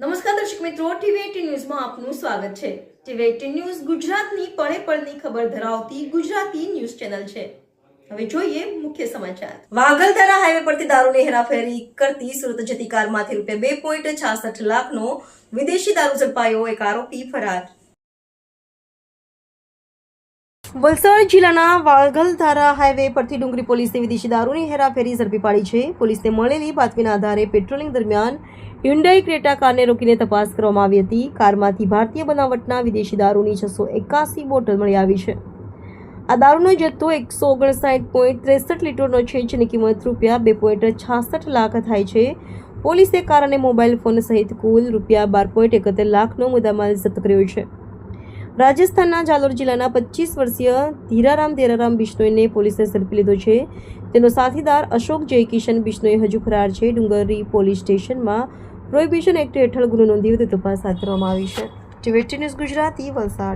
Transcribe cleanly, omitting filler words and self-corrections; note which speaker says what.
Speaker 1: નમસ્કાર દર્શક મિત્રો, ટીવી18 ન્યૂઝમાં આપનું સ્વાગત છે। ટીવી18 ન્યૂઝ ગુજરાતની પળે પળની ખબર ધરાવતી ગુજરાતી ન્યૂઝ ચેનલ છે। હવે જોઈએ મુખ્ય સમાચાર। વાગલધારા હાઈવે પરથી દારૂની હેરાફેરી કરતી સુરત જતી કારમાંથી ₹2.66 લાખનો વિદેશી દારૂ ઝડપાયો, એક આરોપી ફરાર। વલસાડ જિલ્લાના વાગલધારા હાઈવે પરથી ડુંગરી પોલીસે વિદેશી દારૂની હેરાફેરી ઝડપી પાડી છે। પોલીસને મળેલી બાતમીના આધારે પેટ્રોલિંગ દરમિયાન હ્યુન્ડાઈ ક્રેટા કારને રોકીને તપાસ કરવામાં આવી હતી। કારમાંથી ભારતીય બનાવટના વિદેશી દારૂની 681 બોટલ મળી આવી છે। આ દારૂનો જથ્થો 159.63 લીટરનો છે, જેની કિંમત ₹2.66 લાખ થાય છે। પોલીસે કાર અને મોબાઈલ ફોન સહિત કુલ ₹12.71 લાખનો મુદ્દામાલ જપ્ત કર્યો છે। રાજસ્થાનના જાલોર જિલ્લાના 25 વર્ષીય ધીરારામ દેરારામ બિશ્નોઈને પોલીસે ઝડપી લીધો છે। તેનો સાથીદાર અશોક જય કિશન બિશ્નોઈ હજુ ફરાર છે। ડુંગરી પોલીસ સ્ટેશનમાં પ્રોહિબિશન એક્ટ હેઠળ ગુનો નોંધી વધુ તપાસ હાથ ધરવામાં આવી છે। ટીવી18 ન્યૂઝ ગુજરાતી, વલસાડ।